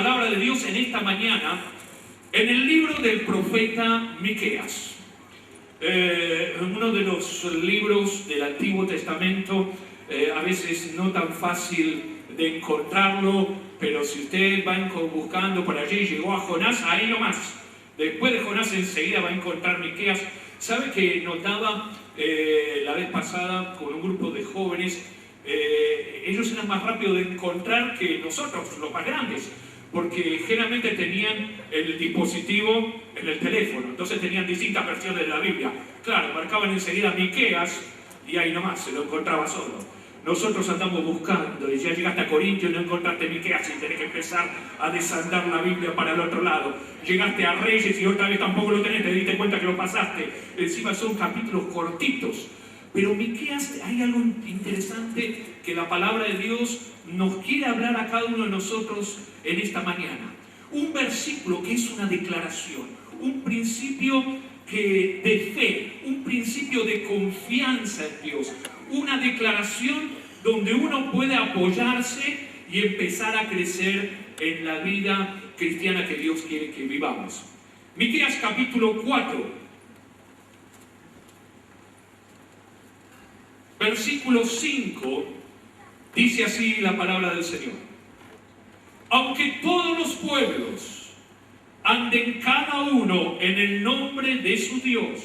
palabra de Dios en esta mañana en el libro del profeta Miqueas. Uno de los libros del Antiguo Testamento, a veces no tan fácil de encontrarlo, pero si usted va buscando por allí, llegó a Jonás, ahí nomás. Después de Jonás enseguida va a encontrar Miqueas. ¿Sabe que notaba la vez pasada con un grupo de jóvenes? Ellos eran más rápidos de encontrar que nosotros, los más grandes, porque generalmente tenían el dispositivo en el teléfono, entonces tenían distintas versiones de la Biblia. Claro, marcaban enseguida Miqueas y ahí nomás se lo encontraba solo. Nosotros andamos buscando y ya llegaste a Corintios y no encontraste Miqueas y tenés que empezar a desandar la Biblia para el otro lado. Llegaste a Reyes y otra vez tampoco lo tenés, te diste cuenta que lo pasaste. Encima son capítulos cortitos. Pero Miqueas, hay algo interesante que la palabra de Dios nos quiere hablar a cada uno de nosotros en esta mañana. Un versículo que es una declaración, un principio de fe, un principio de confianza en Dios, una declaración donde uno puede apoyarse y empezar a crecer en la vida cristiana que Dios quiere que vivamos. Miqueas capítulo 4. Versículo 5, dice así la palabra del Señor. Aunque todos los pueblos anden cada uno en el nombre de su Dios,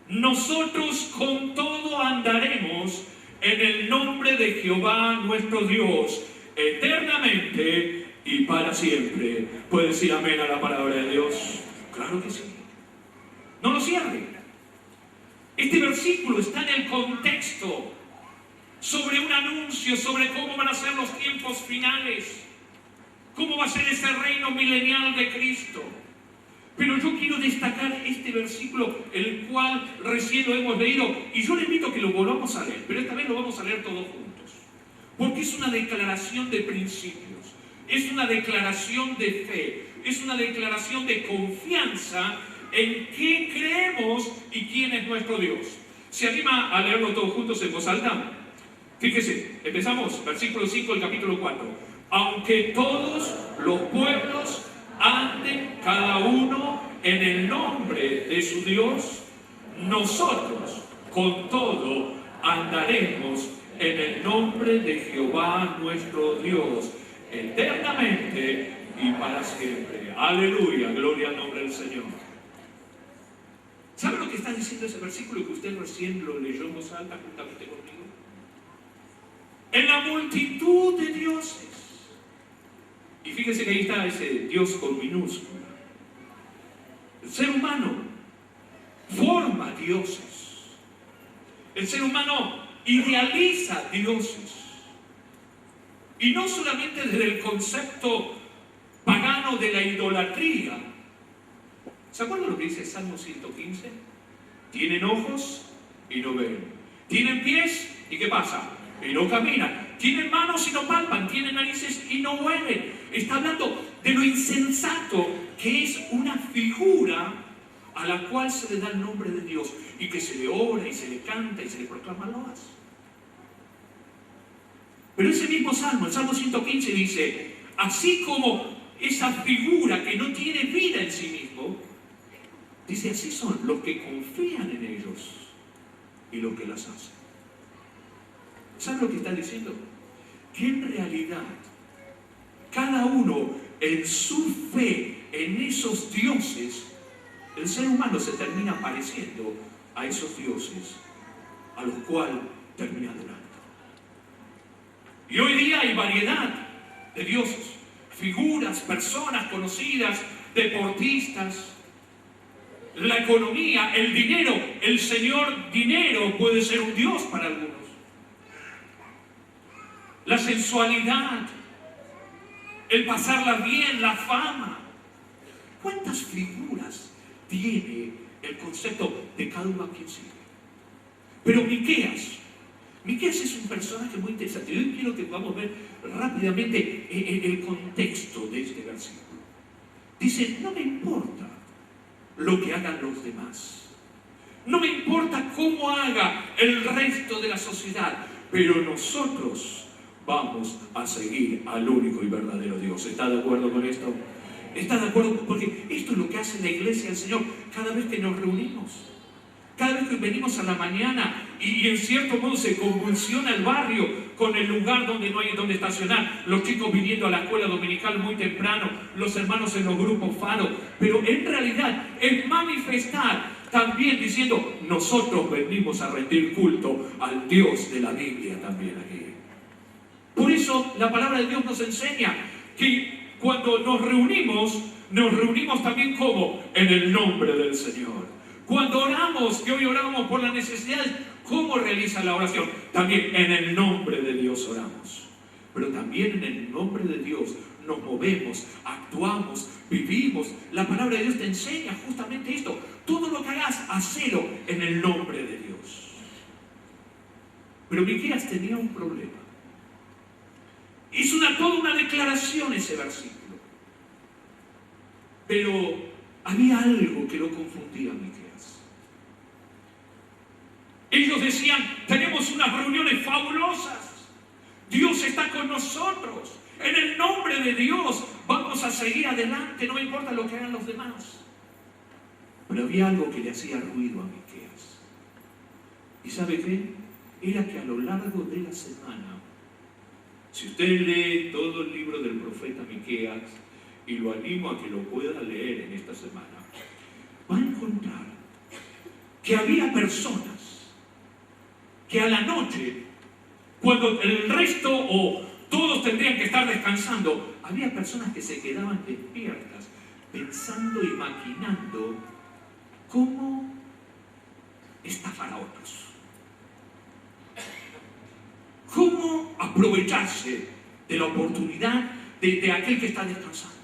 nosotros con todo andaremos en el nombre de Jehová nuestro Dios, eternamente y para siempre. ¿Puede decir amén a la palabra de Dios? Claro que sí. No lo cierre. Este versículo está en el contexto sobre un anuncio, sobre cómo van a ser los tiempos finales, cómo va a ser ese reino milenial de Cristo. Pero yo quiero destacar este versículo, el cual recién lo hemos leído, y yo le invito a que lo volvamos a leer, pero esta vez lo vamos a leer todos juntos, porque es una declaración de principios, es una declaración de fe, es una declaración de confianza en qué creemos y quién es nuestro Dios. ¿Se anima a leerlo todos juntos en voz alta? Fíjese, empezamos, versículo 5 del capítulo 4. Aunque todos los pueblos anden cada uno en el nombre de su Dios, nosotros con todo andaremos en el nombre de Jehová nuestro Dios, eternamente y para siempre. Aleluya, gloria al nombre del Señor. ¿Sabe lo que está diciendo ese versículo que usted recién lo leyó en voz alta juntamente conmigo? En la multitud de dioses. Y fíjese que ahí está ese Dios con minúscula. El ser humano forma dioses. El ser humano idealiza dioses. Y no solamente desde el concepto pagano de la idolatría. ¿Se acuerdan lo que dice Salmo 115? Tienen ojos y no ven. Tienen pies y ¿qué pasa? Y no caminan. Tienen manos y no palpan. Tienen narices y no huelen. Está hablando de lo insensato que es una figura a la cual se le da el nombre de Dios y que se le ora y se le canta y se le proclama loas. Pero ese mismo Salmo, el Salmo 115 dice, así como esa figura que no tiene vida en sí mismo, dice, así son los que confían en ellos y los que las hacen. ¿Saben lo que está diciendo? Que en realidad, cada uno en su fe en esos dioses, el ser humano se termina pareciendo a esos dioses, a los cuales termina adorando. Y hoy día hay variedad de dioses, figuras, personas conocidas, deportistas, la economía, el dinero, el señor dinero puede ser un dios para algunos. La sensualidad, el pasarla bien, la fama. ¿Cuántas figuras tiene el concepto de cada uno a quien sigue? Pero Miqueas es un personaje muy interesante. Yo quiero que podamos ver rápidamente el contexto de este versículo. Dice, no me importa lo que hagan los demás. No me importa cómo haga el resto de la sociedad, pero nosotros vamos a seguir al único y verdadero Dios. ¿Está de acuerdo con esto? ¿Está de acuerdo? Porque esto es lo que hace la iglesia del Señor cada vez que nos reunimos. Cada vez que venimos a la mañana y en cierto modo se convulsiona el barrio con el lugar donde no hay donde estacionar, los chicos viniendo a la escuela dominical muy temprano, los hermanos en los grupos Faro, pero en realidad es manifestar también diciendo, nosotros venimos a rendir culto al Dios de la Biblia también aquí. Por eso la palabra de Dios nos enseña que cuando nos reunimos también como en el nombre del Señor. Cuando oramos, que hoy oramos por las necesidades, ¿cómo realiza la oración? También en el nombre de Dios oramos. Pero también en el nombre de Dios nos movemos, actuamos, vivimos. La palabra de Dios te enseña justamente esto. Todo lo que hagas, hacelo en el nombre de Dios. Pero Miqueas tenía un problema. Hizo toda una declaración ese versículo. Pero había algo que lo confundía a Miqueas. Ellos decían, tenemos unas reuniones fabulosas. Dios está con nosotros. En el nombre de Dios vamos a seguir adelante, no importa lo que hagan los demás. Pero había algo que le hacía ruido a Miqueas. ¿Y sabe qué? Era que a lo largo de la semana, si usted lee todo el libro del profeta Miqueas, y lo animo a que lo pueda leer en esta semana, va a encontrar que había personas que a la noche, cuando el resto o todos tendrían que estar descansando, había personas que se quedaban despiertas, pensando y maquinando cómo estafar a otros, cómo aprovecharse de la oportunidad de aquel que está descansando.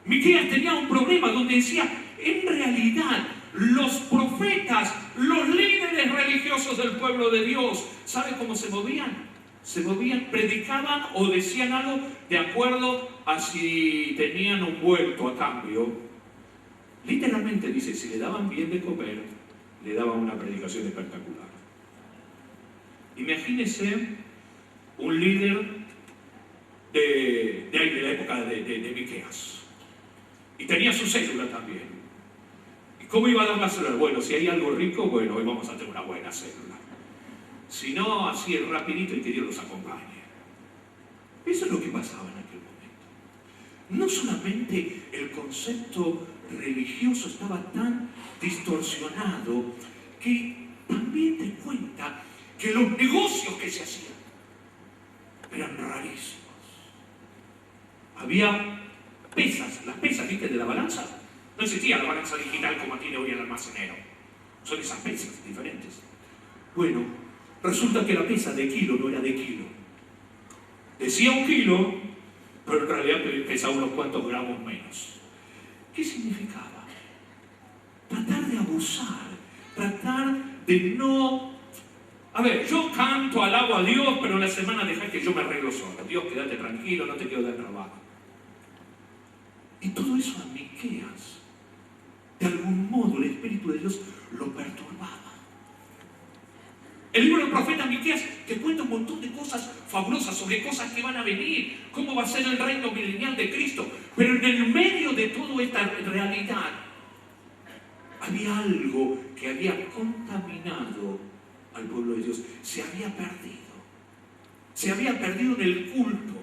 Miqueas tenía un problema donde decía, en realidad, los profetas, los líderes religiosos del pueblo de Dios, ¿sabe cómo se movían? Se movían, predicaban o decían algo de acuerdo a si tenían un vuelto a cambio. Literalmente dice, si le daban bien de comer, le daban una predicación espectacular. Imagínese un líder de la época de Miqueas. Y tenía su célula también. ¿Y cómo iba a dar la célula? Bueno, si hay algo rico, bueno, hoy vamos a tener una buena célula. Si no, así es rapidito y que Dios los acompañe. Eso es lo que pasaba en aquel momento. No solamente el concepto religioso estaba tan distorsionado, que también te cuenta que los negocios que se hacían eran rarísimos. Había pesas, las pesas, ¿viste? De la balanza. No existía la balanza digital como tiene hoy el almacenero. Son esas pesas diferentes. Bueno, resulta que la pesa de kilo no era de kilo. Decía 1 kilo, pero en realidad pesaba unos cuantos gramos menos. ¿Qué significaba? Tratar de abusar, tratar de no... A ver, yo canto, alabo a Dios, pero en la semana dejá que yo me arreglo solo. Dios, quédate tranquilo, no te quiero dar trabajo. Y todo eso a Miqueas, de algún modo, el Espíritu de Dios lo perturbaba. El libro del profeta Miqueas te cuenta un montón de cosas fabulosas sobre cosas que van a venir, cómo va a ser el reino milenial de Cristo. Pero en el medio de toda esta realidad, había algo que había contaminado al pueblo de Dios. Se había perdido. Se había perdido en el culto.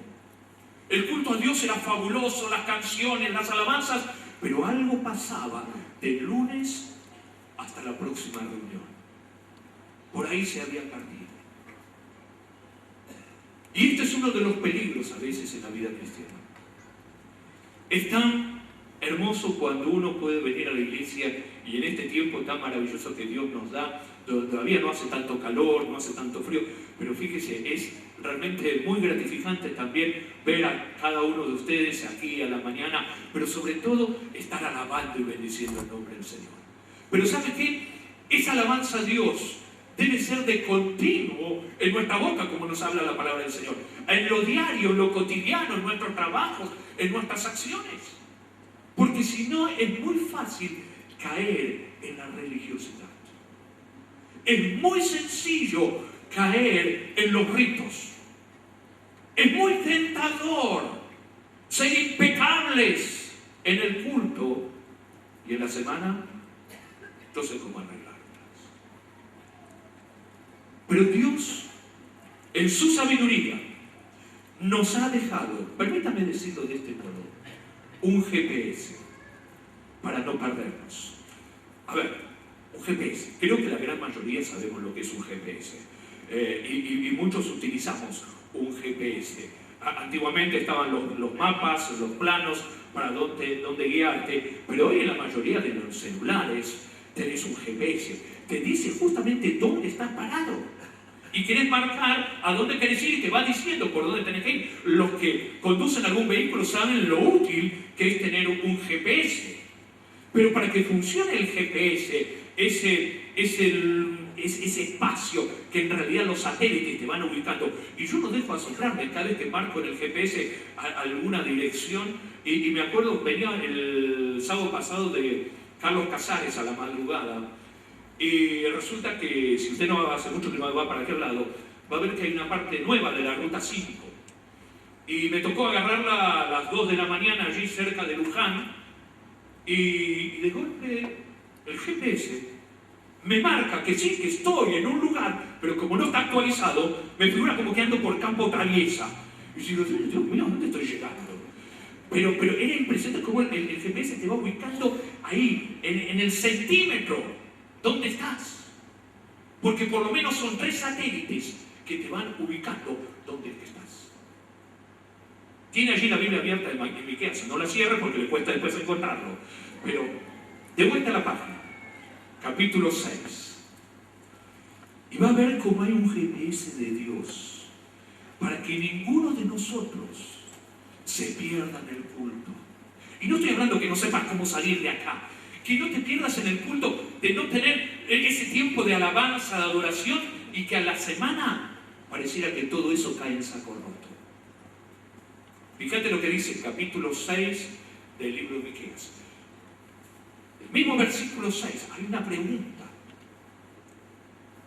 El culto a Dios era fabuloso, las canciones, las alabanzas, pero algo pasaba del lunes hasta la próxima reunión. Por ahí se había perdido. Y este es uno de los peligros a veces en la vida cristiana. Es tan hermoso cuando uno puede venir a la iglesia y en este tiempo tan maravilloso que Dios nos da, todavía no hace tanto calor, no hace tanto frío, pero fíjese, es realmente muy gratificante también ver a cada uno de ustedes aquí a la mañana, pero sobre todo estar alabando y bendiciendo el nombre del Señor. Pero ¿sabe qué? Esa alabanza a Dios debe ser de continuo en nuestra boca, como nos habla la palabra del Señor. En lo diario, en lo cotidiano, en nuestros trabajos, en nuestras acciones. Porque si no, es muy fácil caer en la religiosidad. Es muy sencillo caer en los ritos. Es muy tentador ser impecables en el culto y en la semana no sé cómo arreglarlas. Pero Dios, en su sabiduría, nos ha dejado, permítame decirlo de este modo, un GPS para no perdernos. A ver, un GPS, creo que la gran mayoría sabemos lo que es un GPS, y muchos utilizamos un GPS. Antiguamente estaban los mapas, los planos para dónde guiarte, pero hoy en la mayoría de los celulares tenés un GPS, te dice justamente dónde estás parado. Y querés marcar a dónde querés ir y te va diciendo por dónde tenés que ir. Los que conducen algún vehículo saben lo útil que es tener un GPS. Pero para que funcione el GPS, ese espacio que en realidad los satélites te van ubicando. Y yo no dejo asombrarme cada vez que marco en el GPS alguna dirección. Y me acuerdo, venía el sábado pasado de Carlos Casares a la madrugada. Y resulta que, si usted no hace mucho que no va para aquel lado, va a ver que hay una parte nueva de la Ruta 5. Y me tocó agarrarla a las 2 de la mañana allí cerca de Luján. Y de golpe el GPS me marca que sí, que estoy en un lugar, pero como no está actualizado, me figura como que ando por Campo Traviesa. Y digo, Dios mío, ¿dónde estoy llegando? Pero era impresionante cómo el GPS te va ubicando ahí, en el centímetro. ¿Dónde estás? Porque por lo menos son 3 satélites que te van ubicando dónde estás. Tiene allí la Biblia abierta en Miqueas, no la cierre porque le cuesta después encontrarlo. Pero de vuelta a la página, capítulo 6. Y va a ver cómo hay un GPS de Dios para que ninguno de nosotros se pierda en el culto. Y no estoy hablando que no sepas cómo salir de acá. Que no te pierdas en el culto, de no tener ese tiempo de alabanza, de adoración, y que a la semana pareciera que todo eso cae en saco roto. Fíjate lo que dice el capítulo 6 del libro de Miqueas. El mismo versículo 6, hay una pregunta,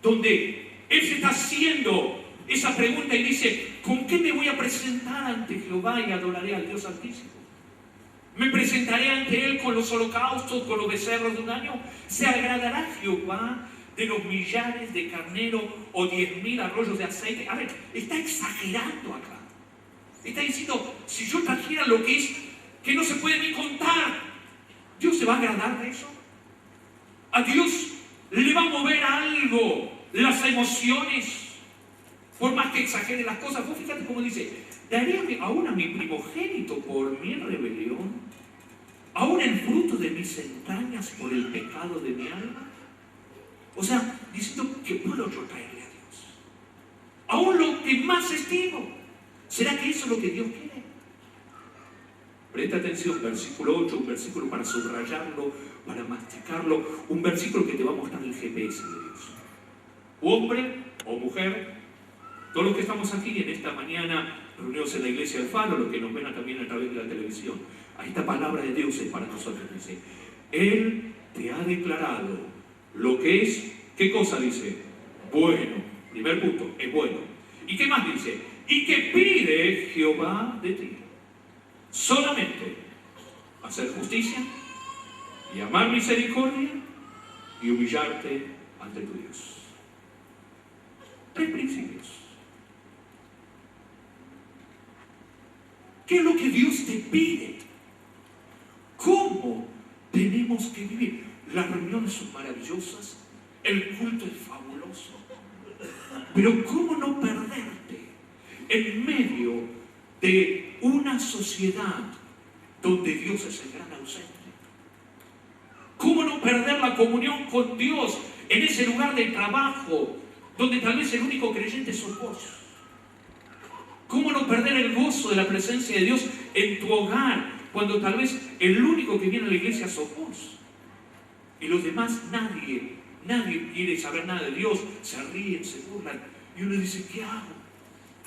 donde él se está haciendo esa pregunta y dice, ¿con qué me voy a presentar ante Jehová y adoraré al Dios Altísimo? ¿Me presentaré ante Él con los holocaustos, con los becerros de un año? ¿Se agradará Jehová de los millares de carnero o 10.000 arroyos de aceite? A ver, está exagerando acá. Está diciendo, si yo trajera lo que es, que no se puede ni contar, ¿Dios se va a agradar de eso? ¿A Dios le va a mover algo las emociones? Por más que exagere las cosas, vos fíjate cómo dice, ¿daré aún a mi primogénito por mi rebelión? ¿Aún el fruto de mis entrañas por el pecado de mi alma? O sea, diciendo, ¿qué puedo yo traerle a Dios? Aún lo que más estimo. ¿Será que eso es lo que Dios quiere? Presta atención, versículo 8, un versículo para subrayarlo, para masticarlo, un versículo que te va a mostrar el GPS de Dios. Hombre o mujer, todos los que estamos aquí en esta mañana reunidos en la iglesia del Faro, los que nos ven también a través de la televisión, esta palabra de Dios es para nosotros. Dice, Él te ha declarado lo que es, ¿qué cosa dice? Bueno. Primer punto, es bueno. ¿Y qué más dice? Y que pide Jehová de ti. Solamente hacer justicia y amar misericordia y humillarte ante tu Dios. 3 principios. ¿Qué es lo que Dios te pide? ¿Cómo tenemos que vivir? Las reuniones son maravillosas, el culto es fabuloso, pero ¿cómo no perderte en medio de una sociedad donde Dios es el gran ausente? ¿Cómo no perder la comunión con Dios en ese lugar de trabajo donde tal vez el único creyente sos vos? ¿Cómo no perder el gozo de la presencia de Dios en tu hogar cuando tal vez el único que viene a la iglesia sos vos? Y los demás, nadie quiere saber nada de Dios, se ríen, se burlan. Y uno dice, ¿qué hago?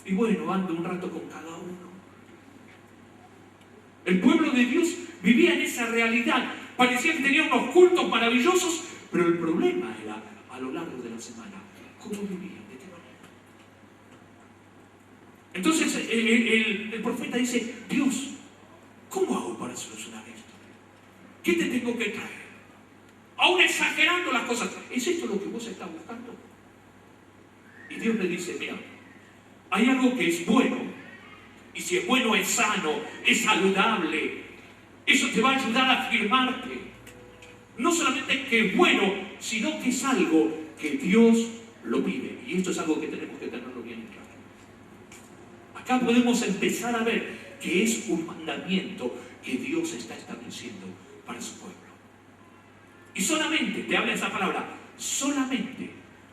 Y bueno, ando un rato con cada uno. El pueblo de Dios vivía en esa realidad. Parecía que tenía unos cultos maravillosos, pero el problema era, a lo largo de la semana, ¿cómo vivían? ¿De qué manera? Entonces el profeta dice, Dios, ¿cómo hago para solucionar esto? ¿Qué te tengo que traer? Aún exagerando las cosas. ¿Es esto lo que vos estás buscando? Y Dios le dice, mira, hay algo que es bueno. Y si es bueno, es sano, es saludable. Eso te va a ayudar a afirmarte. No solamente que es bueno, sino que es algo que Dios lo pide. Y esto es algo que tenemos que tenerlo bien claro. Acá podemos empezar a ver que es un mandamiento que Dios está estableciendo para su pueblo. Y solamente, te habla esa palabra, solamente,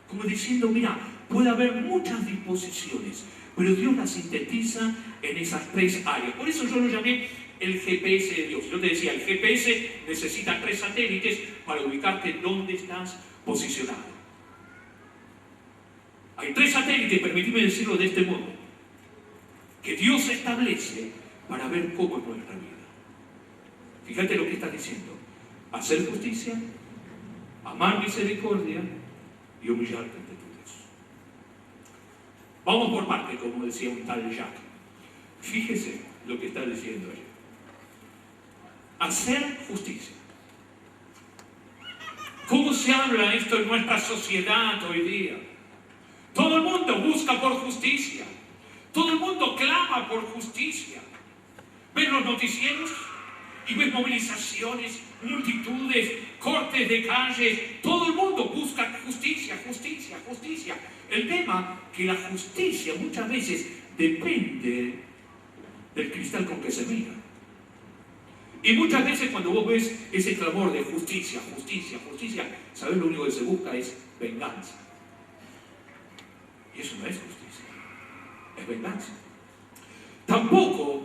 como diciendo, mira, puede haber muchas disposiciones, pero Dios las sintetiza en esas tres áreas. Por eso yo lo llamé el GPS de Dios. Yo te decía, el GPS necesita 3 satélites para ubicarte dónde estás posicionado. Hay 3 satélites, permíteme decirlo de este modo, que Dios establece para ver cómo es nuestra vida. Fíjate lo que está diciendo. Hacer justicia, amar misericordia y humillarte ante tu Dios. Vamos por parte, como decía un tal Jack. Fíjese lo que está diciendo él. Hacer justicia. ¿Cómo se habla esto en nuestra sociedad hoy día? Todo el mundo busca por justicia. Todo el mundo clama por justicia. ¿Ves los noticieros? Y ves movilizaciones, multitudes, cortes de calles. Todo el mundo busca justicia, justicia, justicia. El tema que la justicia muchas veces depende del cristal con que se mira. Y muchas veces cuando vos ves ese clamor de justicia, justicia, justicia, ¿sabés? Lo único que se busca es venganza. Y eso no es justicia, es venganza. Tampoco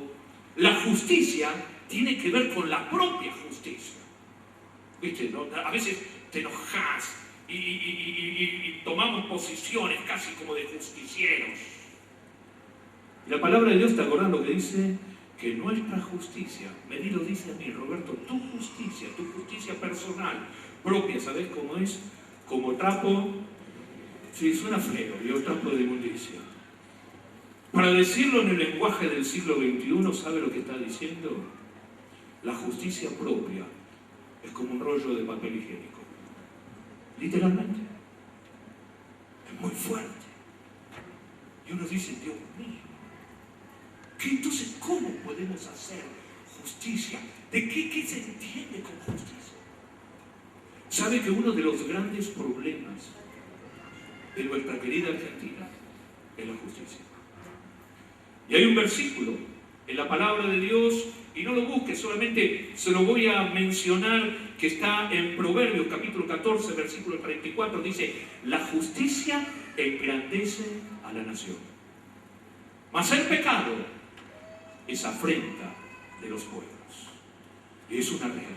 la justicia tiene que ver con la propia justicia. ¿Viste? ¿No? A veces te enojas y tomamos posiciones casi como de justicieros. Y la palabra de Dios, ¿te acordás lo que dice? Que nuestra justicia, me lo dice a mí, Roberto, tu justicia personal, propia, ¿sabés cómo es? Como trapo, sí, suena feo, y trapo de inmundicia. Para decirlo en el lenguaje del siglo XXI, ¿sabe lo que está diciendo? La justicia propia es como un rollo de papel higiénico. Literalmente. Es muy fuerte. Y uno dice, Dios mío, ¿qué entonces cómo podemos hacer justicia? ¿De qué se entiende con justicia? ¿Sabe que uno de los grandes problemas de nuestra querida Argentina es la justicia? Y hay un versículo en la palabra de Dios, y no lo busques, solamente se lo voy a mencionar, que está en Proverbios capítulo 14, versículo 34, dice, la justicia engrandece a la nación, mas el pecado es afrenta de los pueblos. Y es una realidad.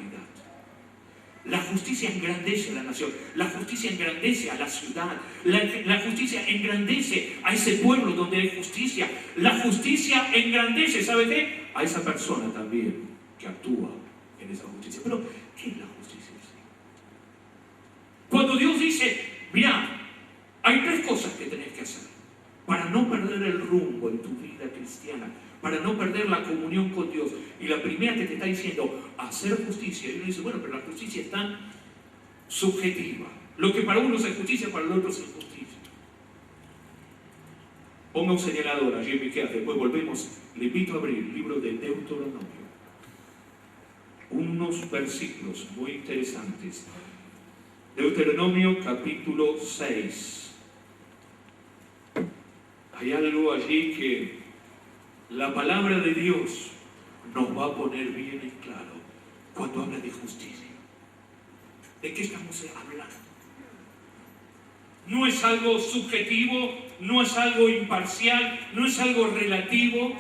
La justicia engrandece a la nación, la justicia engrandece a la ciudad, la justicia engrandece a ese pueblo donde hay justicia, la justicia engrandece, ¿sabe qué? A esa persona también que actúa en esa justicia. Pero, ¿qué es la justicia? Cuando Dios dice, mira, hay 3 cosas que tenés que hacer para no perder el rumbo en tu vida cristiana, para no perder la comunión con Dios. Y la primera que te está diciendo, hacer justicia. Y uno dice, bueno, pero la justicia es tan subjetiva. Lo que para uno es justicia, para el otro es injusticia. Ponga un señalador allí en Miqueas, después volvemos. Le invito a abrir el libro de Deuteronomio. Unos versículos muy interesantes. Deuteronomio capítulo 6. Hay algo allí que la palabra de Dios nos va a poner bien en claro cuando habla de justicia. ¿De qué estamos hablando? No es algo subjetivo, no es algo imparcial, no es algo relativo,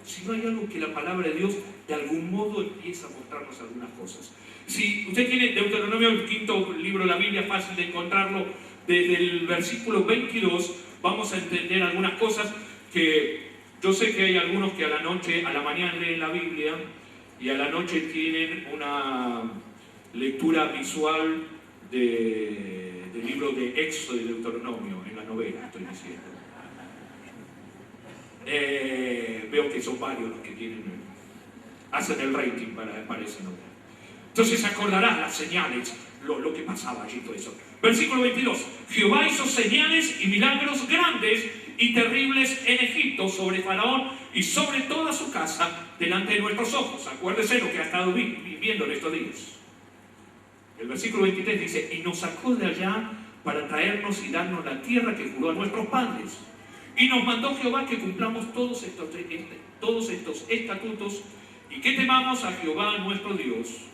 sino hay algo que la palabra de Dios de algún modo empieza a mostrarnos algunas cosas. Si usted tiene Deuteronomio, el 5.º libro de la Biblia, fácil de encontrarlo, desde el versículo 22, vamos a entender algunas cosas que yo sé que hay algunos que a la noche, a la mañana leen la Biblia y a la noche tienen una lectura visual del libro de Éxodo y Deuteronomio, en la novela, estoy diciendo. Veo que son varios los que tienen, hacen el rating para ese nombre. Entonces acordarás las señales, lo que pasaba allí, todo eso. Versículo 22. Jehová hizo señales y milagros grandes y terribles en Egipto sobre Faraón y sobre toda su casa delante de nuestros ojos. Acuérdese lo que ha estado viviendo en estos días. El versículo 23 dice, y nos sacó de allá para traernos y darnos la tierra que juró a nuestros padres. Y nos mandó Jehová que cumplamos todos estos estatutos y que temamos a Jehová nuestro Dios,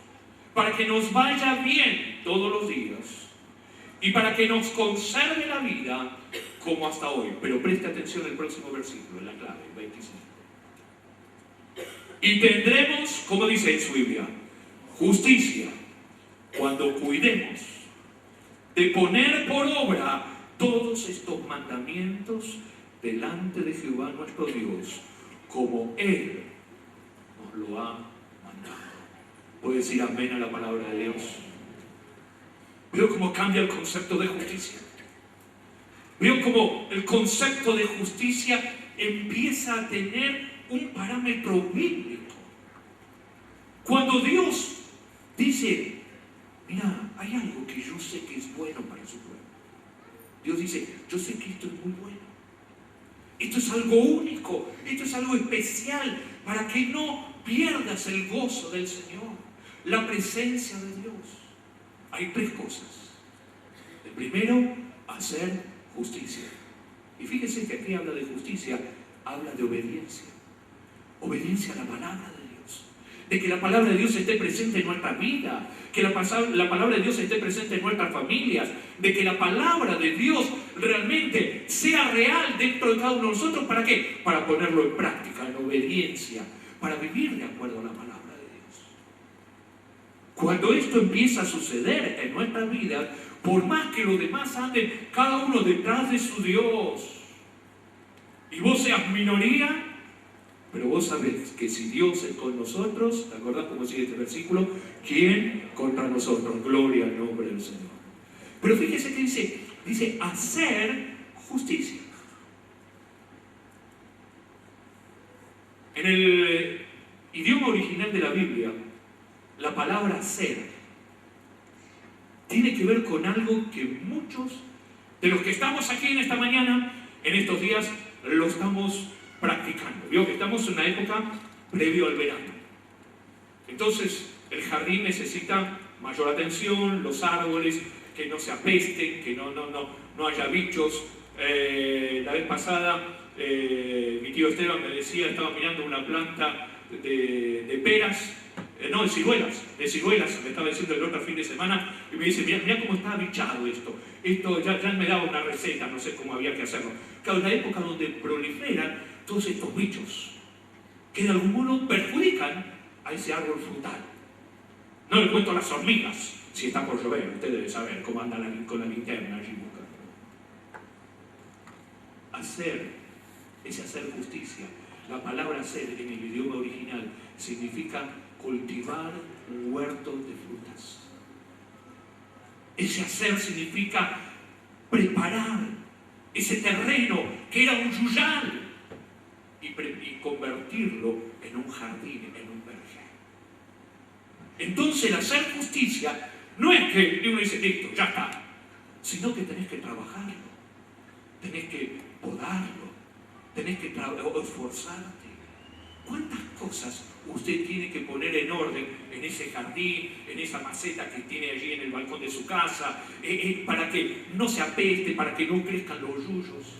para que nos vaya bien todos los días y para que nos conserve la vida como hasta hoy. Pero preste atención al próximo versículo, en la clave, 25. Y tendremos, como dice en su Biblia, justicia cuando cuidemos de poner por obra todos estos mandamientos delante de Jehová nuestro Dios, como Él nos lo ha mandado. ¿Puede decir amén a la palabra de Dios? Veo cómo cambia el concepto de justicia. Veo cómo el concepto de justicia empieza a tener un parámetro bíblico. Cuando Dios dice, mira, hay algo que yo sé que es bueno para su pueblo. Dios dice, yo sé que esto es muy bueno. Esto es algo único, esto es algo especial para que no pierdas el gozo del Señor, la presencia de Dios. Hay tres cosas. El primero, hacer justicia. Y fíjese que aquí habla de justicia, habla de obediencia. Obediencia a la palabra de Dios. De que la palabra de Dios esté presente en nuestra vida, que la palabra de Dios esté presente en nuestras familias, de que la palabra de Dios realmente sea real dentro de cada uno de nosotros. ¿Para qué? Para ponerlo en práctica, en obediencia, para vivir de acuerdo a la palabra de Dios. Cuando esto empieza a suceder en nuestras vidas, por más que los demás anden cada uno detrás de su Dios, y vos seas minoría, pero vos sabés que si Dios es con nosotros, ¿te acordás cómo sigue este versículo? ¿Quién contra nosotros? Gloria al nombre del Señor. Pero fíjese que dice hacer justicia. En el idioma original de la Biblia, la palabra hacer tiene que ver con algo que muchos de los que estamos aquí en esta mañana, en estos días, lo estamos practicando. Veo que estamos en una época previo al verano. Entonces, el jardín necesita mayor atención, los árboles, que no se apesten, que no haya bichos. La vez pasada, mi tío Esteban me decía, estaba mirando una planta de peras, de ciruelas, me estaba diciendo el otro fin de semana, y me dice, mira cómo está bichado esto ya me daba una receta, no sé cómo había que hacerlo. Claro, una época donde proliferan todos estos bichos, que de algún modo perjudican a ese árbol frutal. No le cuento a las hormigas, si está por llover, usted debe saber cómo andan con la linterna allí buscando. Hacer es hacer justicia. La palabra hacer en el idioma original significa cultivar un huerto de frutas. Ese hacer significa preparar ese terreno que era un yuyal y convertirlo en un jardín, en un vergel. Entonces el hacer justicia no es que uno dice, listo, ya está, sino que tenés que trabajarlo, tenés que podarlo, tenés que esforzarte. ¿Cuántas cosas usted tiene que poner en orden en ese jardín, en esa maceta que tiene allí en el balcón de su casa, para que no se apeste, para que no crezcan los yuyos?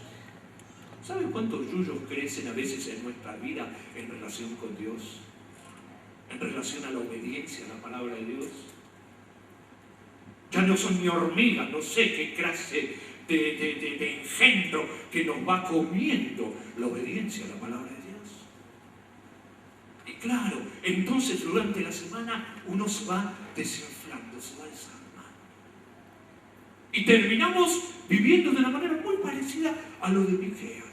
¿Saben cuántos yuyos crecen a veces en nuestra vida en relación con Dios? En relación a la obediencia a la palabra de Dios. Ya no son ni hormigas, no sé qué clase de engendro que nos va comiendo la obediencia a la palabra de Dios. Y claro, entonces durante la semana uno se va desinflando, se va desarmando. Y terminamos viviendo de una manera muy parecida a lo de Miqueas.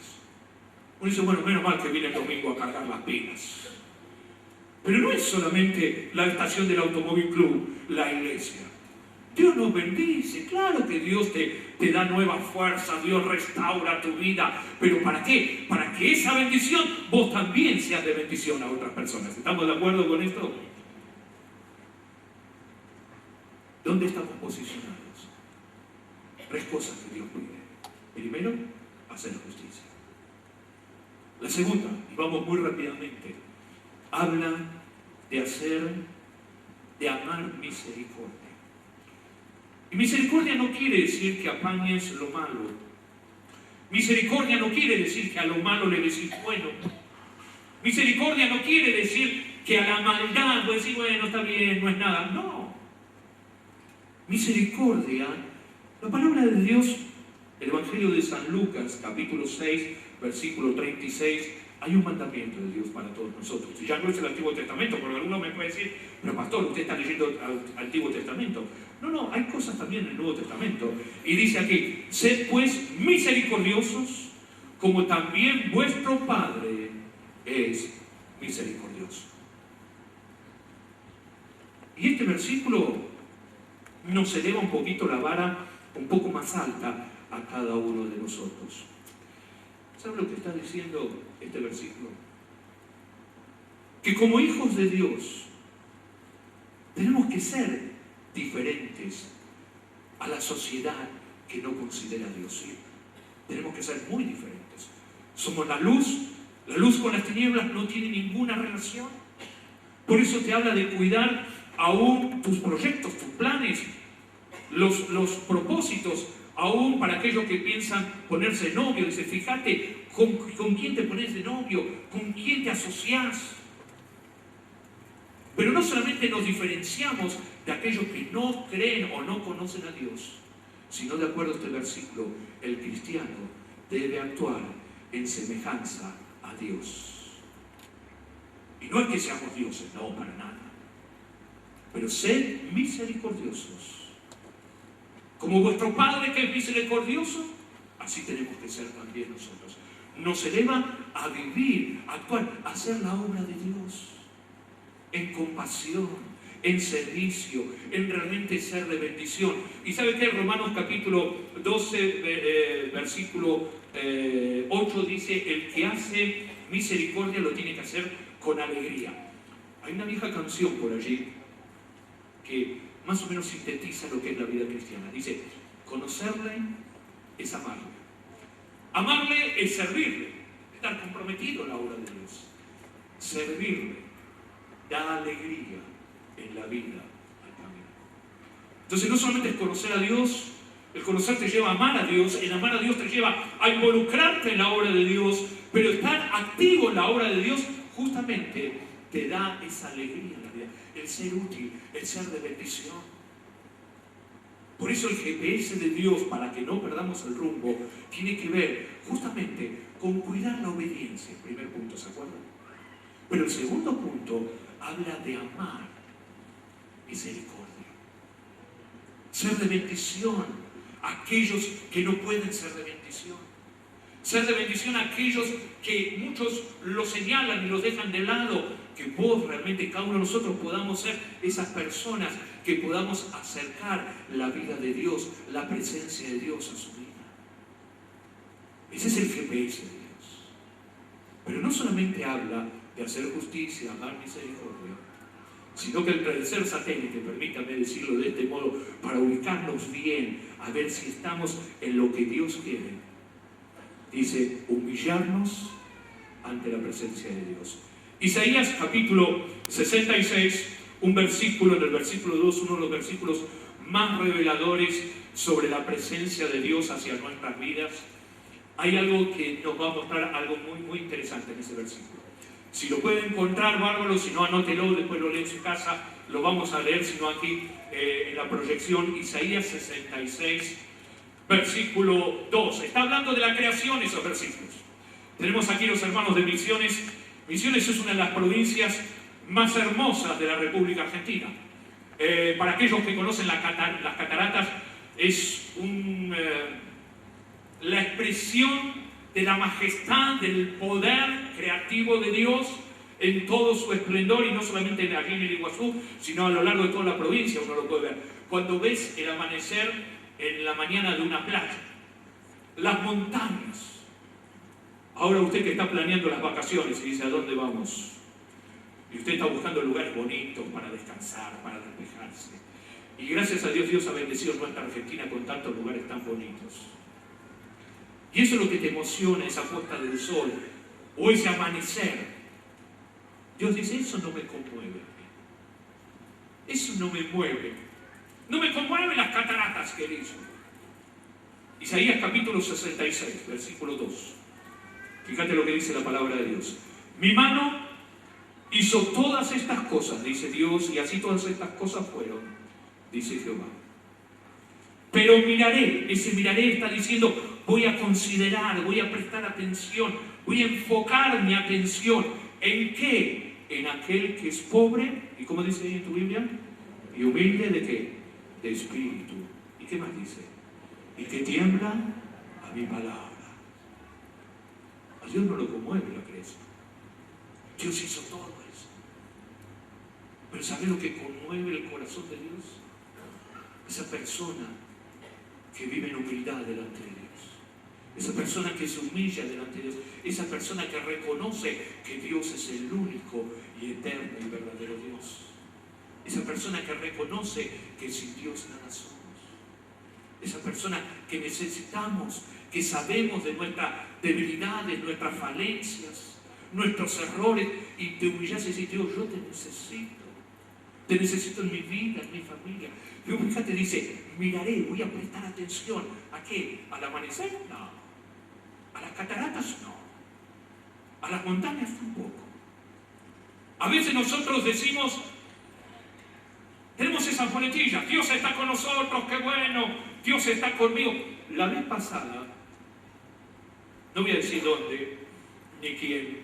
Uno dice, bueno, menos mal que viene el domingo a cargar las pilas. Pero no es solamente la estación del Automóvil Club, la iglesia. Dios nos bendice, claro que Dios te da nueva fuerza, Dios restaura tu vida, pero ¿para qué? Para que esa bendición vos también seas de bendición a otras personas. ¿Estamos de acuerdo con esto? ¿Dónde estamos posicionados? 3 cosas que Dios pide. Primero, hacer justicia. La segunda, y vamos muy rápidamente, habla de amar misericordia. Y misericordia no quiere decir que apañes lo malo. Misericordia no quiere decir que a lo malo le decís bueno. Misericordia no quiere decir que a la maldad vos decís, bueno, está bien, no es nada. No. Misericordia, la palabra de Dios, el Evangelio de San Lucas, capítulo 6, versículo 36, hay un mandamiento de Dios para todos nosotros. Y ya no es el Antiguo Testamento, porque alguno me puede decir, pero pastor, usted está leyendo el Antiguo Testamento. No, hay cosas también en el Nuevo Testamento. Y dice aquí, sed pues misericordiosos, como también vuestro Padre es misericordioso. Y este versículo nos eleva un poquito la vara un poco más alta a cada uno de nosotros. ¿Saben lo que está diciendo este versículo? Que como hijos de Dios tenemos que ser diferentes a la sociedad que no considera a Dios. ¿Sí? Tenemos que ser muy diferentes. Somos la luz con las tinieblas no tiene ninguna relación. Por eso te habla de cuidar aún tus proyectos, tus planes, los propósitos, aún para aquellos que piensan ponerse de novio. Dice, fíjate con quién te pones de novio, con quién te asociás. Pero no solamente nos diferenciamos de aquellos que no creen o no conocen a Dios, sino de acuerdo a este versículo, el cristiano debe actuar en semejanza a Dios. Y no es que seamos dioses, no, para nada. Pero sed misericordiosos. Como vuestro Padre que es misericordioso, así tenemos que ser también nosotros. Nos eleva a vivir, a actuar, a hacer la obra de Dios. En compasión, en servicio, en realmente ser de bendición. ¿Y sabe qué? Romanos capítulo 12, versículo 8 dice, el que hace misericordia lo tiene que hacer con alegría. Hay una vieja canción por allí que más o menos sintetiza lo que es la vida cristiana. Dice, conocerle es amarle. Amarle es servirle, estar comprometido en la obra de Dios. Servirle da alegría en la vida al caminar. Entonces no solamente es conocer a Dios, el conocer te lleva a amar a Dios, el amar a Dios te lleva a involucrarte en la obra de Dios, pero estar activo en la obra de Dios justamente te da esa alegría en la vida, el ser útil, el ser de bendición. Por eso el GPS de Dios, para que no perdamos el rumbo, tiene que ver justamente con cuidar la obediencia. Primer punto, ¿se acuerdan? Pero el segundo punto habla de amar misericordia. Ser de bendición a aquellos que no pueden ser de bendición. Ser de bendición a aquellos que muchos los señalan y los dejan de lado. Que vos realmente, cada uno de nosotros, podamos ser esas personas que podamos acercar la vida de Dios, la presencia de Dios a su vida. Ese es el GPS de Dios. Pero no solamente habla de hacer justicia, amar misericordia, sino que el tercer satélite, permítame decirlo de este modo, para ubicarnos bien, a ver si estamos en lo que Dios quiere, dice, humillarnos ante la presencia de Dios. Isaías capítulo 66, un versículo, en el versículo 2, uno de los versículos más reveladores sobre la presencia de Dios hacia nuestras vidas. Hay algo que nos va a mostrar algo muy, muy interesante en ese versículo. Si lo pueden encontrar, bárbaro, si no, anótelo, después lo lee en su casa, lo vamos a leer, si no aquí en la proyección. Isaías 66, versículo 2. Está hablando de la creación esos versículos. Tenemos aquí los hermanos de Misiones. Misiones es una de las provincias más hermosas de la República Argentina. Para aquellos que conocen las cataratas, es la expresión de la majestad, del poder creativo de Dios. en todo su esplendor, y no solamente aquí en el Iguazú, sino a lo largo de toda la provincia uno lo puede ver. Cuando ves el amanecer en la mañana de una playa, las montañas. Ahora usted que está planeando las vacaciones y dice, ¿a dónde vamos? Y usted está buscando lugares bonitos para descansar, para despejarse. Y gracias a Dios, Dios ha bendecido nuestra Argentina con tantos lugares tan bonitos. Y eso es lo que te emociona, esa puesta del sol, o ese amanecer. Dios dice, eso no me conmueve. Eso no me mueve. No me conmueven las cataratas que él hizo. Isaías capítulo 66, versículo 2. Fíjate lo que dice la palabra de Dios. Mi mano hizo todas estas cosas, dice Dios, y así todas estas cosas fueron, dice Jehová. Pero miraré, ese miraré está diciendo, voy a considerar, voy a prestar atención, voy a enfocar mi atención. ¿En qué? En aquel que es pobre, ¿y cómo dice ahí en tu Biblia? Y humilde ¿de qué? De espíritu. ¿Y qué más dice? Y que tiembla a mi palabra. A Dios no lo conmueve la creación. Dios hizo todo eso. Pero ¿sabe lo que conmueve el corazón de Dios? Esa persona que vive en humildad delante de Dios. Esa persona que se humilla delante de Dios. Esa persona que reconoce que Dios es el único y eterno y verdadero Dios. Esa persona que reconoce que sin Dios nada somos. Esa persona que necesitamos, que sabemos de nuestras debilidades, nuestras falencias, nuestros errores, y te humillas y dices, Dios, yo te necesito. Te necesito en mi vida, en mi familia. Pero fíjate, dice, miraré, voy a prestar atención. ¿A qué? ¿Al amanecer? No. ¿A las cataratas? No. ¿A las montañas? Tampoco. A veces nosotros decimos, tenemos esas boletillas, Dios está con nosotros, qué bueno, Dios está conmigo. La vez pasada, no voy a decir dónde, ni quién,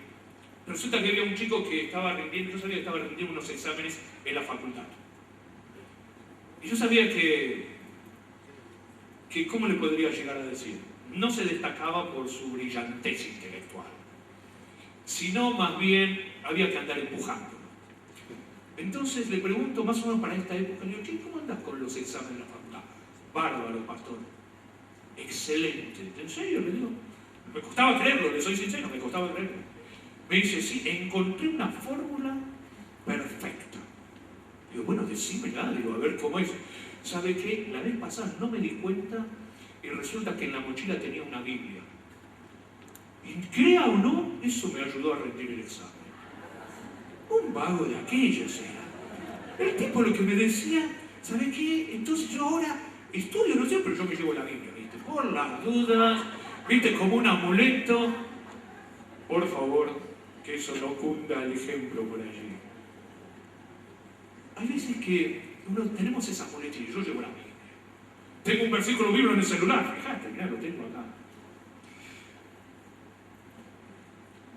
resulta que había un chico que estaba rindiendo, yo sabía que estaba rindiendo unos exámenes en la facultad. Y yo sabía que ¿cómo le podría llegar a decir? No se destacaba por su brillantez intelectual, sino más bien había que andar empujando. Entonces le pregunto, más o menos para esta época, le digo, ¿cómo andas con los exámenes de la facultad? Bárbaro, pastor. Excelente. ¿En serio? Le digo. Me costaba creerlo, le soy sincero, me costaba creerlo. Me dice, sí, encontré una fórmula perfecta. Digo, bueno, decímela, digo, a ver cómo es. ¿Sabe qué? La vez pasada no me di cuenta y resulta que en la mochila tenía una Biblia. Y crea o no, eso me ayudó a rendir el examen. Un vago de aquellos era. El tipo lo que me decía, ¿sabe qué? Entonces yo ahora estudio, no sé, pero yo me llevo la Biblia, ¿viste? Por las dudas, ¿viste? Como un amuleto. Por favor, que eso no cunda el ejemplo por allí. Hay veces que tenemos esas muletillas, yo llevo la Biblia. Tengo un versículo bíblico en el celular, fíjate, mirá, lo tengo acá.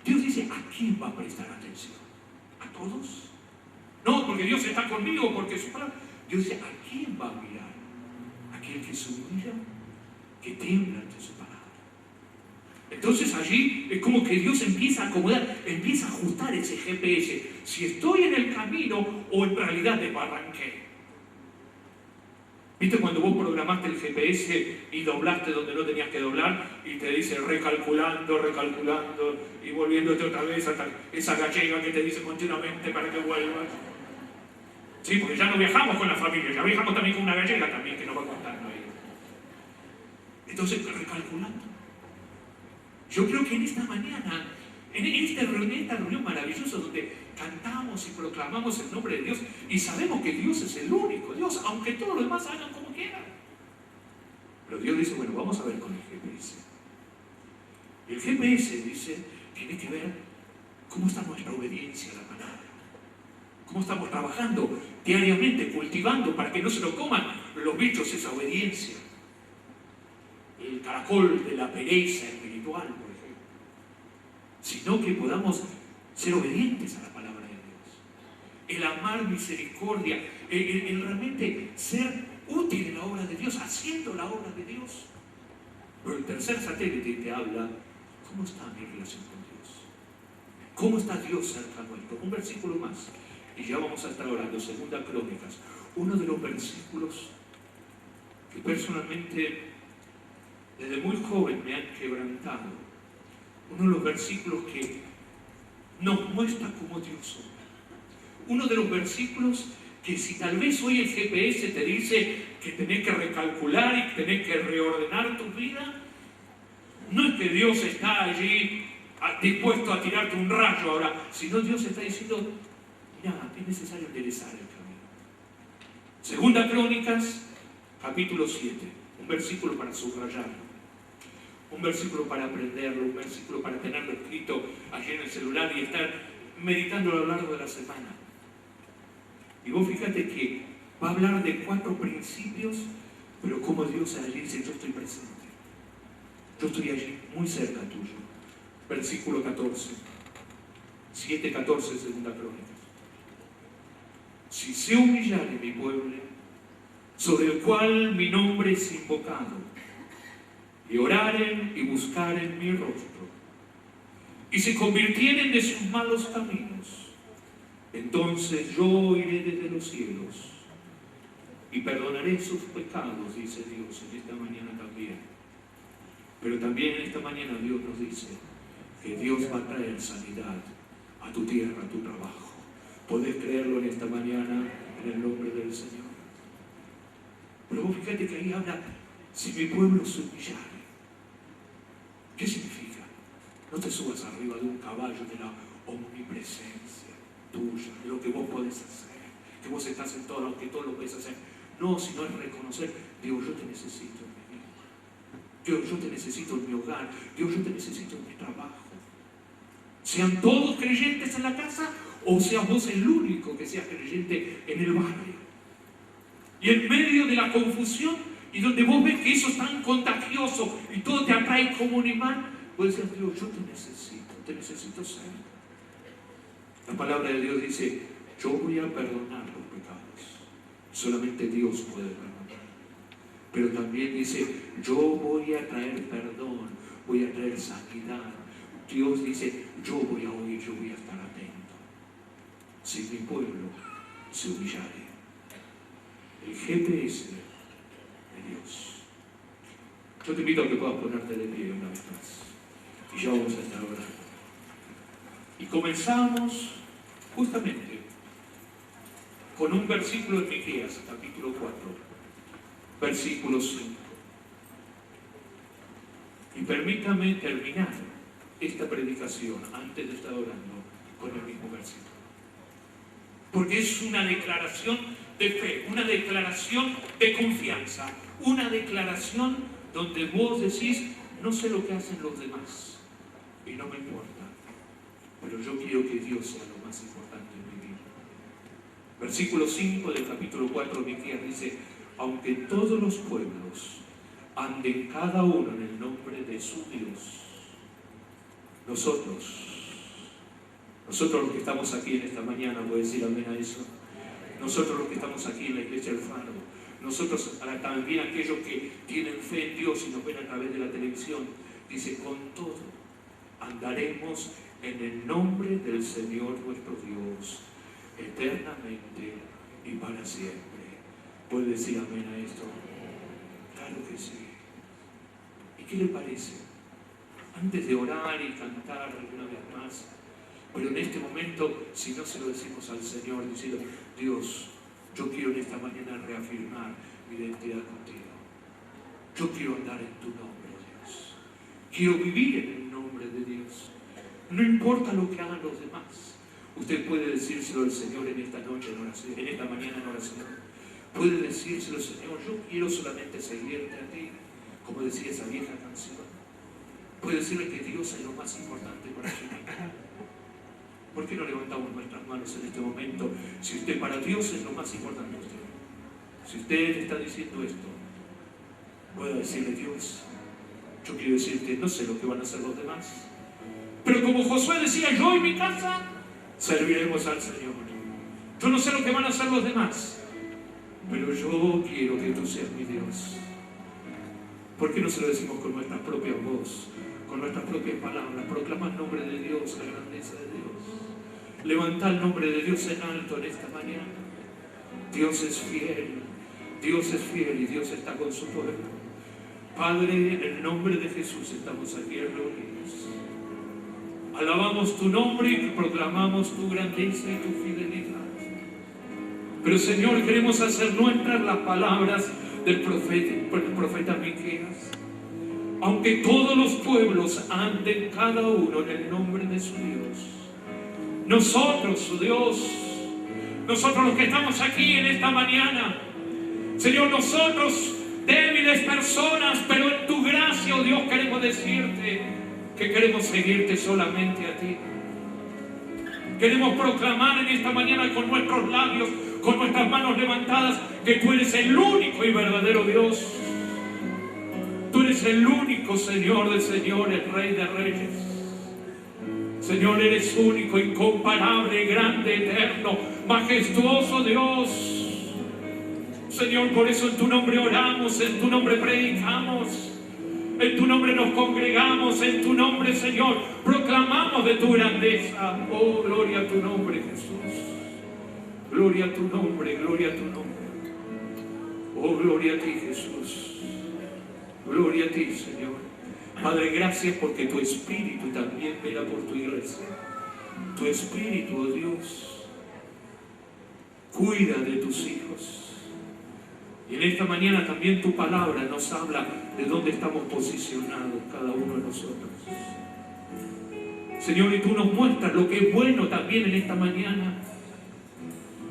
Dios dice, ¿a quién va a prestar atención? ¿A todos? No, porque Dios está conmigo, porque su palabra. Dios dice, ¿a quién va a mirar? Aquel que se humilla, que tiembla ante su palabra. Entonces allí es como que Dios empieza a acomodar, empieza a ajustar ese GPS. Si estoy en el camino o en realidad desbarranqué. ¿Viste cuando vos programaste el GPS y doblaste donde no tenías que doblar y te dice recalculando, recalculando y volviéndote otra vez hasta esa gallega que te dice continuamente para que vuelvas? Sí, porque ya no viajamos con la familia, ya viajamos también con una gallega también que nos va a contar ahí. Entonces, recalculando. Yo creo que en esta mañana, en esta reunión maravillosa donde cantamos y proclamamos el nombre de Dios y sabemos que Dios es el único Dios, aunque todos los demás hagan como quieran. Pero Dios dice, bueno, vamos a ver con el GPS. Y el GPS dice, tiene que ver cómo está nuestra obediencia a la palabra. Cómo estamos trabajando diariamente, cultivando para que no se lo coman los bichos esa obediencia. El caracol de la pereza espiritual, por ejemplo. Sino que podamos ser obedientes a la palabra de Dios. El amar misericordia, el realmente ser útil en la obra de Dios, haciendo la obra de Dios. Pero el tercer satélite te habla, ¿cómo está mi relación con Dios? ¿Cómo está Dios cerca nuestro? Un versículo más, y ya vamos a estar orando. Segunda Crónicas, uno de los versículos que personalmente desde muy joven me han quebrantado. Uno de los versículos que nos muestra cómo Dios obra. Uno de los versículos que si tal vez hoy el GPS te dice que tenés que recalcular y que tenés que reordenar tu vida, no es que Dios está allí dispuesto a tirarte un rayo ahora, sino Dios está diciendo, mira, es necesario enderezar el camino. Segunda Crónicas, capítulo 7, un versículo para subrayarlo, un versículo para aprenderlo, un versículo para tenerlo escrito allí en el celular y estar meditándolo a lo largo de la semana. Y vos fíjate que va a hablar de 4 principios, pero como Dios allí dice, yo estoy presente. Yo estoy allí, muy cerca tuyo. Versículo 14. 7:14, segunda Crónicas. Si se humillare mi pueblo, sobre el cual mi nombre es invocado, y oraren y buscaren mi rostro, y se convirtieren de sus malos caminos, entonces yo iré desde los cielos y perdonaré sus pecados, dice Dios en esta mañana también. Pero también en esta mañana Dios nos dice que Dios va a traer sanidad a tu tierra, a tu trabajo. ¿Podés creerlo en esta mañana en el nombre del Señor? Pero vos fíjate que ahí habla, si mi pueblo se humillare. ¿Qué significa? No te subas arriba de un caballo de la omnipresencia tuya, de lo que vos podés hacer, que vos estás en todo, que todo lo podés hacer. No, sino es reconocer, Dios, yo te necesito en mi vida. Dios, yo te necesito en mi hogar. Dios, yo te necesito en mi trabajo. Sean todos creyentes en la casa o seas vos el único que seas creyente en el barrio. Y en medio de la confusión y donde vos ves que eso es tan contagioso y todo te atrae como un imán, vos decís, Dios, yo te necesito ser. La palabra de Dios dice, yo voy a perdonar los pecados. Solamente Dios puede perdonar. Pero también dice, yo voy a traer perdón, voy a traer sanidad. Dios dice, yo voy a oír, yo voy a estar atento. Si mi pueblo se humillare. El GPS de Dios. Yo te invito a que puedas ponerte de pie una vez más. Y ya vamos a estar orando. Y comenzamos justamente con un versículo de Miqueas, capítulo 4, versículo 5. Y permítame terminar esta predicación antes de estar orando con el mismo versículo. Porque es una declaración de fe, una declaración de confianza, una declaración donde vos decís, no sé lo que hacen los demás y no me importa, pero yo quiero que Dios sea lo más importante en mi vida. Versículo 5 del capítulo 4 de Miqueas dice, aunque todos los pueblos anden cada uno en el nombre de su Dios, nosotros los que estamos aquí en esta mañana, voy a decir amén a eso, nosotros los que estamos aquí en la iglesia del Faro, nosotros también aquellos que tienen fe en Dios y nos ven a través de la televisión, dice, con todo andaremos en el nombre del Señor nuestro Dios, eternamente y para siempre. ¿Puede decir amén a esto? Claro que sí. ¿Y qué le parece? Antes de orar y cantar alguna vez más, pero en este momento, si no se lo decimos al Señor, diciendo, Dios, yo quiero en esta mañana reafirmar mi identidad contigo. Yo quiero andar en tu nombre, Dios. Quiero vivir en el nombre de Dios. No importa lo que hagan los demás. Usted puede decírselo al Señor en esta noche, en oración, en esta mañana en oración. Puede decírselo, Señor, yo quiero solamente seguirte a ti, como decía esa vieja canción. Puede decirle que Dios es lo más importante para su vida. ¿Por qué no levantamos nuestras manos en este momento? Si usted para Dios es lo más importante usted. Si usted está diciendo esto, pueda decirle, Dios, yo quiero decirte, no sé lo que van a hacer los demás, pero como Josué decía, yo y mi casa serviremos al Señor. Yo no sé lo que van a hacer los demás, pero yo quiero que tú seas mi Dios. ¿Por qué no se lo decimos con nuestra propia voz, con nuestras propias palabras, proclama el nombre de Dios, la grandeza de Dios. Levanta el nombre de Dios en alto en esta mañana. Dios es fiel y Dios está con su pueblo. Padre, en el nombre de Jesús estamos aquí reunidos. Alabamos tu nombre y proclamamos tu grandeza y tu fidelidad. Pero Señor, queremos hacer nuestras las palabras del profeta Miqueas. Aunque todos los pueblos anden cada uno en el nombre de su Dios, nosotros, su Dios, nosotros los que estamos aquí en esta mañana, Señor, nosotros débiles personas, pero en tu gracia, oh Dios, queremos decirte que queremos seguirte solamente a ti. Queremos proclamar en esta mañana con nuestros labios, con nuestras manos levantadas, que tú eres el único y verdadero Dios. Tú eres el único Señor de señores, Rey de reyes. Señor, eres único, incomparable, grande, eterno, majestuoso Dios. Señor, por eso en tu nombre oramos, en tu nombre predicamos, en tu nombre nos congregamos, en tu nombre, Señor, proclamamos de tu grandeza. Oh, gloria a tu nombre, Jesús. Gloria a tu nombre, gloria a tu nombre. Oh, gloria a ti, Jesús. Gloria a ti, Señor. Padre, gracias porque tu Espíritu también vela por tu iglesia. Tu Espíritu, oh Dios, cuida de tus hijos. Y en esta mañana también tu palabra nos habla de dónde estamos posicionados cada uno de nosotros. Señor, y tú nos muestras lo que es bueno también en esta mañana.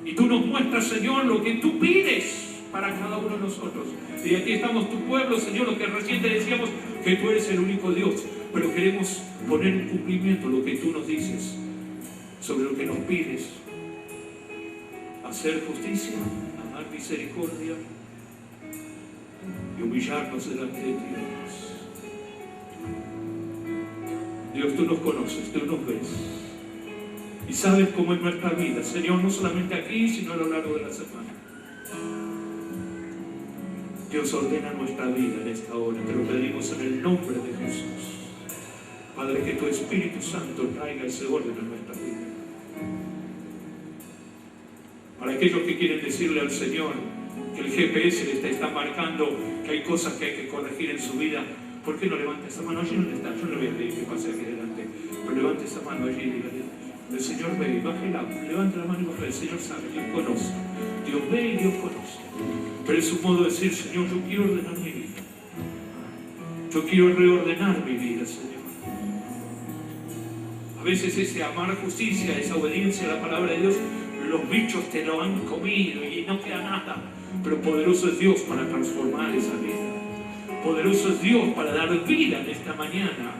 Y tú nos muestras, Señor, lo que tú pides para cada uno de nosotros. Y aquí estamos tu pueblo, Señor, lo que recién te decíamos, que tú eres el único Dios. Pero queremos poner en cumplimiento lo que tú nos dices sobre lo que nos pides. Hacer justicia, amar misericordia y humillarnos delante de ti, Dios. Dios, tú nos conoces, tú nos ves. Y sabes cómo es nuestra vida, Señor, no solamente aquí, sino a lo largo de la semana. Dios, ordena nuestra vida en esta hora, te lo pedimos en el nombre de Jesús. Padre, que tu Espíritu Santo traiga ese orden en nuestra vida. Para aquellos que quieren decirle al Señor que el GPS le está marcando que hay cosas que hay que corregir en su vida, ¿por qué no levanta esa mano? Allí donde está, yo no le voy a pedir que pase aquí delante, pero levante esa mano allí y dígale: el Señor ve y bájela, levante la mano y baje. El Señor sabe, Dios conoce, Dios ve y Dios conoce. Pero es un modo de decir: Señor, yo quiero ordenar mi vida, yo quiero reordenar mi vida, Señor. A veces ese amar justicia, esa obediencia a la palabra de Dios, los bichos te lo han comido y no queda nada. Pero poderoso es Dios para transformar esa vida. Poderoso es Dios para dar vida en esta mañana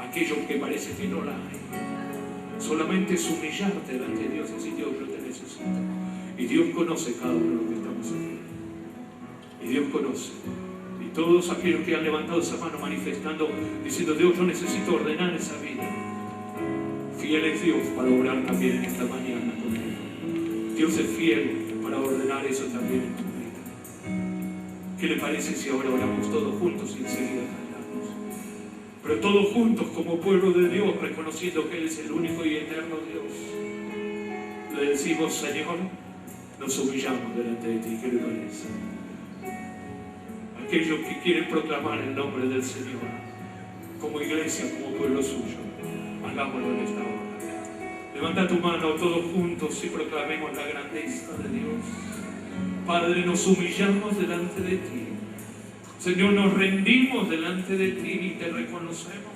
a aquellos que parece que no la hay. Solamente es humillarte delante de Dios y decir: Dios, yo te necesito. Y Dios conoce cada uno de los que estamos aquí. Y Dios conoce. Y todos aquellos que han levantado esa mano manifestando, diciendo: Dios, yo necesito ordenar esa vida. Fiel es Dios para obrar también en esta mañana conmigo. Dios es fiel para ordenar eso también en tu vida. ¿Qué le parece si ahora oramos todos juntos y enseguida cantamos? Pero todos juntos como pueblo de Dios, reconociendo que Él es el único y eterno Dios. Le decimos: Señor, nos humillamos delante de ti. ¿Qué le parece? Aquellos que quieren proclamar el nombre del Señor como iglesia, como pueblo suyo, hagámoslo en esta hora. Levanta tu mano todos juntos y proclamemos la grandeza de Dios. Padre, nos humillamos delante de ti. Señor, nos rendimos delante de ti y te reconocemos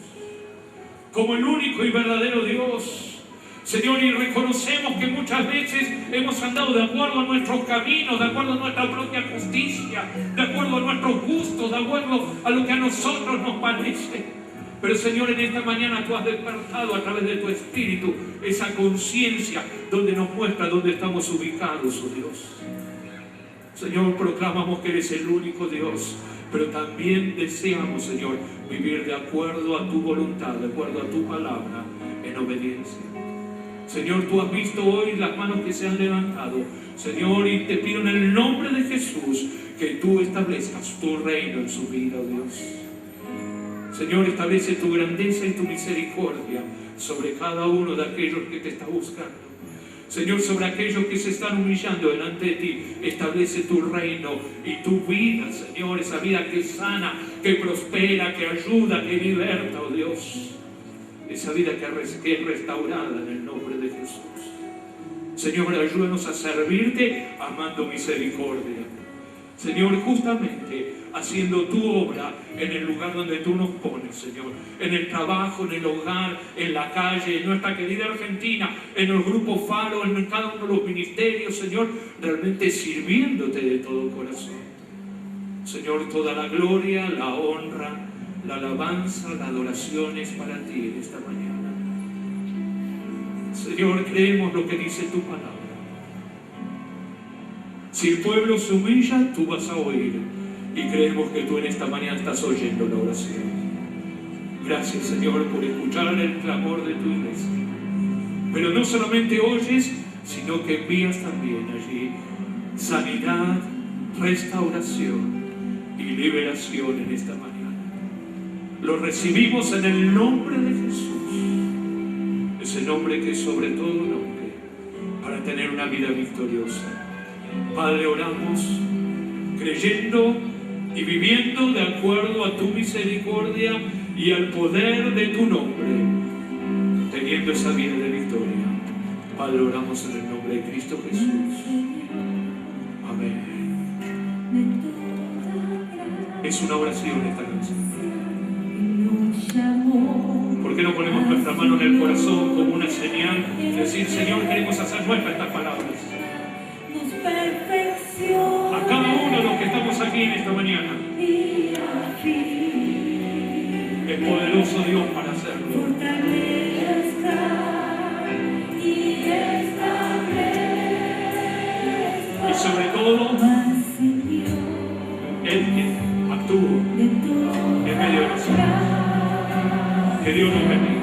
como el único y verdadero Dios. Señor, y reconocemos que muchas veces hemos andado de acuerdo a nuestros caminos, de acuerdo a nuestra propia justicia, de acuerdo a nuestros gustos, de acuerdo a lo que a nosotros nos parece. Pero Señor, en esta mañana tú has despertado a través de tu Espíritu esa conciencia donde nos muestra dónde estamos ubicados, oh Dios. Señor, proclamamos que eres el único Dios, pero también deseamos, Señor, vivir de acuerdo a tu voluntad, de acuerdo a tu palabra, en obediencia. Señor, tú has visto hoy las manos que se han levantado, Señor, y te pido en el nombre de Jesús que tú establezcas tu reino en su vida, oh Dios. Señor, establece tu grandeza y tu misericordia sobre cada uno de aquellos que te está buscando. Señor, sobre aquellos que se están humillando delante de ti, establece tu reino y tu vida, Señor, esa vida que sana, que prospera, que ayuda, que liberta, oh Dios. Esa vida que es restaurada en el nombre de Jesús. Señor, ayúdanos a servirte amando misericordia. Señor, justamente haciendo tu obra en el lugar donde tú nos pones, Señor. En el trabajo, en el hogar, en la calle, en nuestra querida Argentina, en el grupo Faro, en cada uno de los ministerios, Señor, realmente sirviéndote de todo corazón. Señor, toda la gloria, la honra, la alabanza, la adoración es para ti en esta mañana. Señor, creemos lo que dice tu palabra. Si el pueblo se humilla, tú vas a oír. Y creemos que tú en esta mañana estás oyendo la oración. Gracias, Señor, por escuchar el clamor de tu iglesia. Pero no solamente oyes, sino que envías también allí sanidad, restauración y liberación en esta mañana. Lo recibimos en el nombre de Jesús. Ese nombre que es sobre todo nombre, para tener una vida victoriosa. Padre, oramos creyendo y viviendo de acuerdo a tu misericordia y al poder de tu nombre, teniendo esa vida de victoria. Padre, oramos en el nombre de Cristo Jesús. Amén. Es una oración esta canción. ¿Por qué no ponemos nuestra mano en el corazón como una señal? Decir, Señor, queremos hacer nuestras estas palabras. A cada uno de los que estamos aquí en esta mañana. Es poderoso Dios para hacerlo. Y sobre todo, Él actúa en medio de nosotros. Que Dios nos bendiga.